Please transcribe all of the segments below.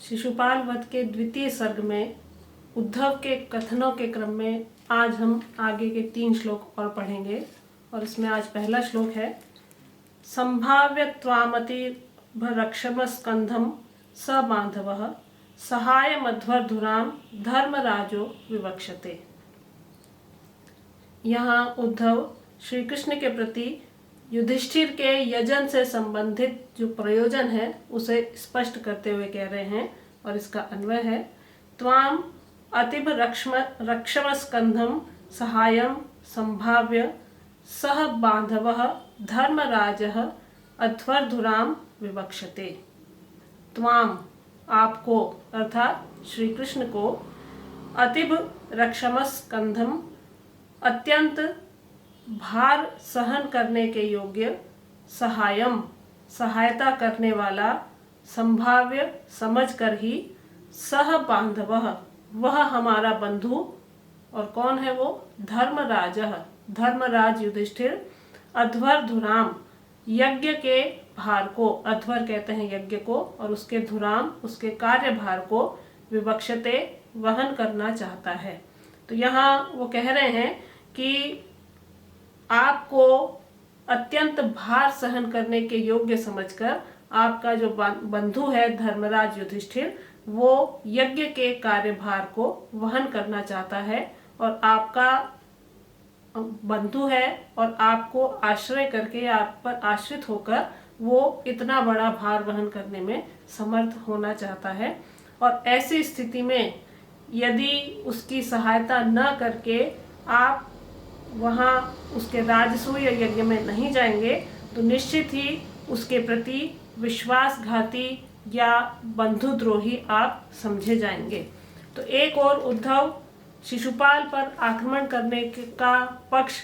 शिशुपाल वध के द्वितीय सर्ग में उद्धव के कथनों के क्रम में आज हम आगे के 3 श्लोक और पढ़ेंगे। और इसमें आज पहला श्लोक है संभाव्यत्वामतिभरक्षमस्कंधम स बांधवः सहाय मध्वरधुराम धर्मराजो विवक्षते। यहाँ उद्धव श्री कृष्ण के प्रति युधिष्ठिर के यजन से संबंधित जो प्रयोजन है उसे स्पष्ट करते हुए कह रहे हैं। और इसका अन्वय है त्वाम अतिभ रक्षमस्कंधम सहायम संभाव्य सह बांधवः धर्मराजः अध्वर्धुराम विवक्षते। त्वाम आपको अर्थात श्री कृष्ण को अतिभ रक्षमस्कंधम अत्यंत भार सहन करने के योग्य सहायम सहायता करने वाला संभाव्य समझकर ही सह बांधवः वह हमारा बंधु। और कौन है वो? धर्मराज युधिष्ठिर अध्वर्धुराम यज्ञ के भार को, अध्वर कहते हैं यज्ञ को, और उसके धुराम उसके कार्यभार को विवक्षते वहन करना चाहता है। तो यहाँ वो कह रहे हैं कि आपको अत्यंत भार सहन करने के योग्य समझकर आपका जो बंधु है धर्मराज युधिष्ठिर वो यज्ञ के कार्यभार को वहन करना चाहता है और आपका बंधु है और आपको आश्रय करके आप पर आश्रित होकर वो इतना बड़ा भार वहन करने में समर्थ होना चाहता है। और ऐसी स्थिति में यदि उसकी सहायता न करके आप वहाँ उसके राजसूय यज्ञ में नहीं जाएंगे तो निश्चित ही उसके प्रति विश्वासघाती या बंधुद्रोही आप समझे जाएंगे। तो एक और उद्धव शिशुपाल पर आक्रमण करने का पक्ष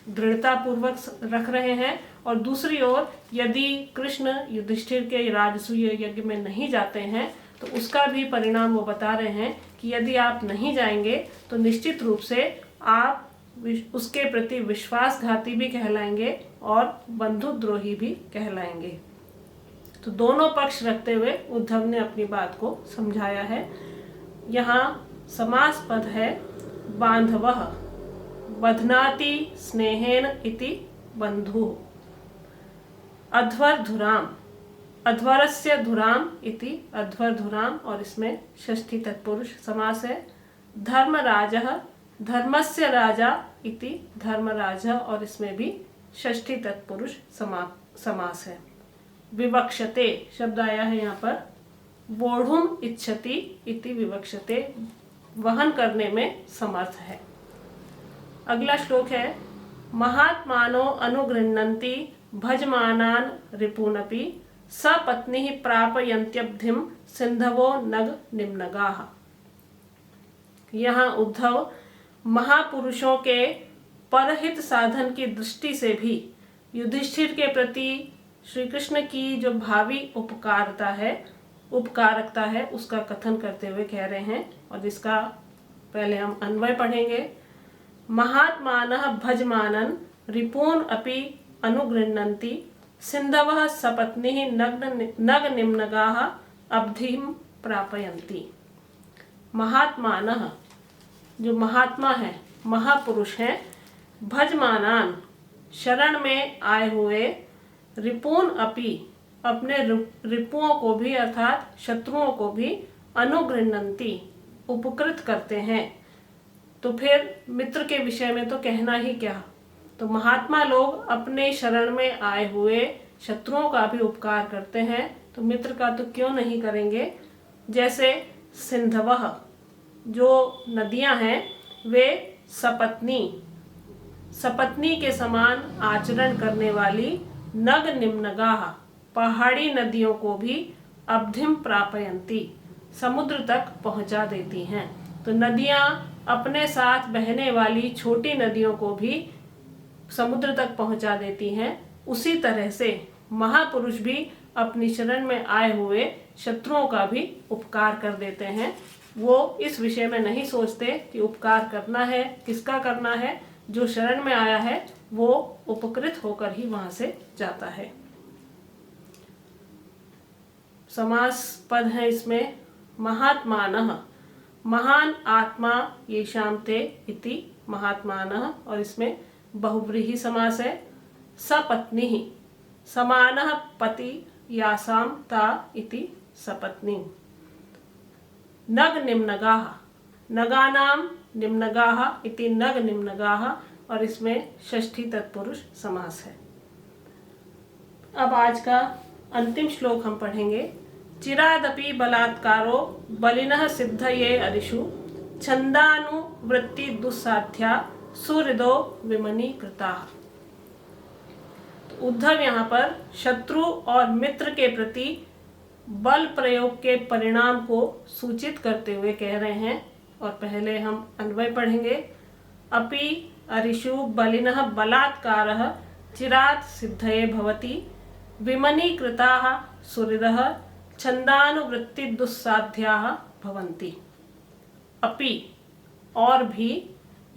दृढ़तापूर्वक रख रहे हैं और दूसरी ओर यदि कृष्ण युधिष्ठिर के राजसूय यज्ञ में नहीं जाते हैं तो उसका भी परिणाम वो बता रहे हैं कि यदि आप नहीं जाएंगे तो निश्चित रूप से आप उसके प्रति विश्वासघाती भी कहलाएंगे और बंधुद्रोही भी कहलाएंगे। तो दोनों पक्ष रखते हुए उद्धव ने अपनी बात को समझाया है। यहाँ समास पद है बांधवः बध्नाति स्नेहेन इति बंधु अध्वर्धुराम अध्वरस्य धुराम इति अध्वर्धुराम। और इसमें षष्ठी तत्पुरुष समास है। धर्मराजः धर्मस्य राजा इति धर्मराज। और इसमें भी षष्ठी तत्पुरुष समास है। विवक्षते शब्द आया है यहाँ पर वोढ़ुम इच्छति इति विवक्षते वहन करने में समर्थ है। अगला श्लोक है महात्मानो अनुगृह्णन्ति भजमानान रिपूनपि सपत्नी प्रापयन्त्यब्धिम सिंधवो नग निम्नगाः। यहाँ उद्धव महापुरुषों के परहित साधन की दृष्टि से भी युधिष्ठिर के प्रति श्री कृष्ण की जो भावी उपकारकता है उसका कथन करते हुए कह रहे हैं। और इसका पहले हम अन्वय पढ़ेंगे। महात्मानः भजमानन रिपून अपि अनुगृह्णन्ति सिंधवः सपत्नी नग निम्नगाः अब्धिम प्रापयन्ति। महात्मानः जो महात्मा है महापुरुष हैं भजमानान शरण में आए हुए रिपून अपि अपने रिपुओं को भी अर्थात शत्रुओं को भी अनुगृह्णन्ति उपकृत करते हैं। तो फिर मित्र के विषय में तो कहना ही क्या। तो महात्मा लोग अपने शरण में आए हुए शत्रुओं का भी उपकार करते हैं तो मित्र का तो क्यों नहीं करेंगे। जैसे सिंधवः जो नदियां हैं वे सपत्नी के समान आचरण करने वाली नग निम्नगाः पहाड़ी नदियों को भी अब्धिम प्रापयन्ति समुद्र तक पहुंचा देती हैं। तो नदियां अपने साथ बहने वाली छोटी नदियों को भी समुद्र तक पहुंचा देती हैं। उसी तरह से महापुरुष भी अपनी शरण में आए हुए शत्रुओं का भी उपकार कर देते हैं। वो इस विषय में नहीं सोचते कि उपकार करना है किसका करना है। जो शरण में आया है वो उपकृत होकर ही वहां से जाता है। समास पद है इसमें महात्मानः, महान आत्मा येषां ते इति महात्मानः, और इसमें बहुव्रीहि समास है। सपत्नीः, समानः पति यासां ता इति सपत्नी। नग निम्नगाः, नगानां निम्नगाः इति नग निम्नगाः, और इसमें षष्ठी तत्पुरुष समास है। अब आज का अंतिम श्लोक हम पढ़ेंगे। चिरादपि बलात्कारो बलिनः सिद्धये अरिषु छन्दानुवृत्ति दुस्साध्या सुहृदो विमनीकृताः। तो उद्धव यहाँ पर शत्रु और मित्र के प्रति बल प्रयोग के परिणाम को सूचित करते हुए कह रहे हैं। और पहले हम अन्वय पढ़ेंगे। अपि अरिषु बलिनः बलात्कारः चिरात् सिद्धये भवति विमनीकृताः सुहृदः छन्दानुवृत्ति दुस्साध्याः भवन्ति। अपि, और भी,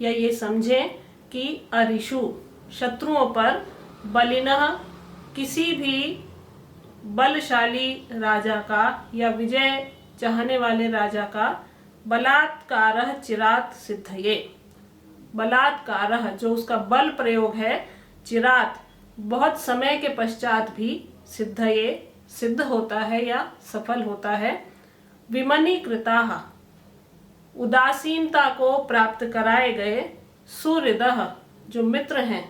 या ये समझें कि अरिषु शत्रुओं पर बलिनः किसी भी बलशाली राजा का या विजय चाहने वाले राजा का बलात्कारः चिरात् सिद्धये, बलात्कारः जो उसका बल प्रयोग है, चिरात् बहुत समय के पश्चात भी, सिद्धये सिद्ध होता है या सफल होता है। विमनीकृताः उदासीनता को प्राप्त कराए गए, सुहृदः जो मित्र हैं,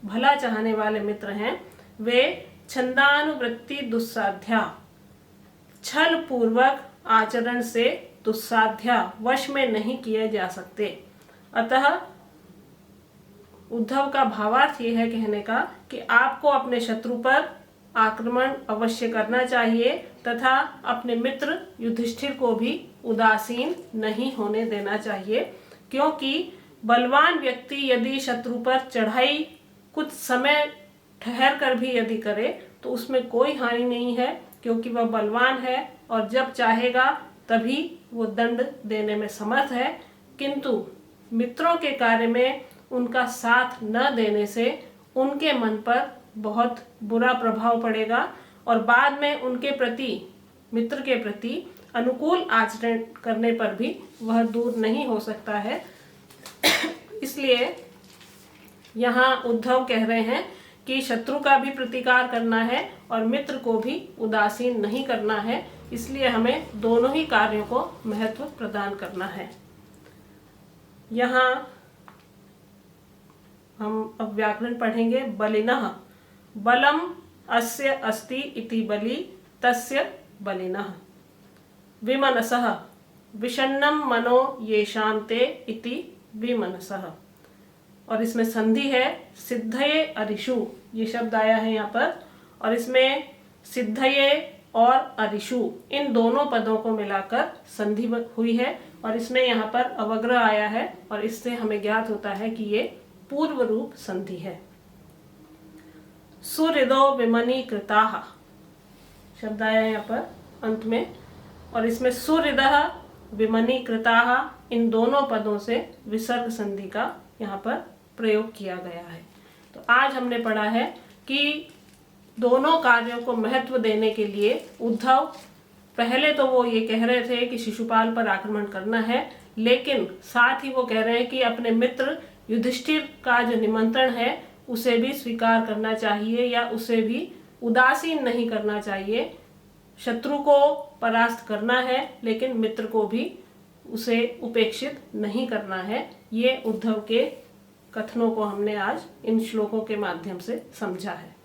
भला चाहने वाले मित्र हैं, वे छंदानुवृत्ति दुस्साध्या छल पूर्वक आचरण से दुस्साध्या वश में नहीं किए जा सकते। अतः उद्धव का भावार्थ ये है कहने का कि आपको अपने शत्रु पर आक्रमण अवश्य करना चाहिए तथा अपने मित्र युधिष्ठिर को भी उदासीन नहीं होने देना चाहिए, क्योंकि बलवान व्यक्ति यदि शत्रु पर चढ़ाई कुछ समय ठहर कर भी यदि करे तो उसमें कोई हानि नहीं है, क्योंकि वह बलवान है और जब चाहेगा तभी वो दंड देने में समर्थ है। किंतु मित्रों के कार्य में उनका साथ न देने से उनके मन पर बहुत बुरा प्रभाव पड़ेगा और बाद में उनके प्रति, मित्र के प्रति अनुकूल आचरण करने पर भी वह दूर नहीं हो सकता है। इसलिए यहाँ उद्धव कह रहे हैं कि शत्रु का भी प्रतिकार करना है और मित्र को भी उदासीन नहीं करना है, इसलिए हमें दोनों ही कार्यों को महत्व प्रदान करना है। यहाँ हम अब व्याकरण पढ़ेंगे। बलिनः, बलम अस्य अस्ति इति बलि तस्य बलिनः। विमनसः, विषन्नं मनो येषां ते इति विमनसः, और इसमें संधि है। सिद्धये अरिषु, ये शब्द आया है यहाँ पर, और इसमें सिद्धये और अरिषु इन दोनों पदों को मिलाकर संधि हुई है और इसमें यहाँ पर अवग्रह आया है और इससे हमें ज्ञात होता है कि ये पूर्व रूप संधि है। सुहृदो विमनीकृताः शब्द आया है यहाँ पर अंत में, और इसमें सुहृदः विमनीकृताः इन दोनों पदों से विसर्ग संधि का यहाँ पर प्रयोग किया गया है। तो आज हमने पढ़ा है कि दोनों कार्यों को महत्व देने के लिए उद्धव, पहले तो वो ये कह रहे थे कि शिशुपाल पर आक्रमण करना है, लेकिन साथ ही वो कह रहे हैं कि अपने मित्र युधिष्ठिर का जो निमंत्रण है उसे भी स्वीकार करना चाहिए या उसे भी उदासीन नहीं करना चाहिए। शत्रु को परास्त करना है लेकिन मित्र को भी उसे उपेक्षित नहीं करना है। ये उद्धव के कथनों को हमने आज इन श्लोकों के माध्यम से समझा है।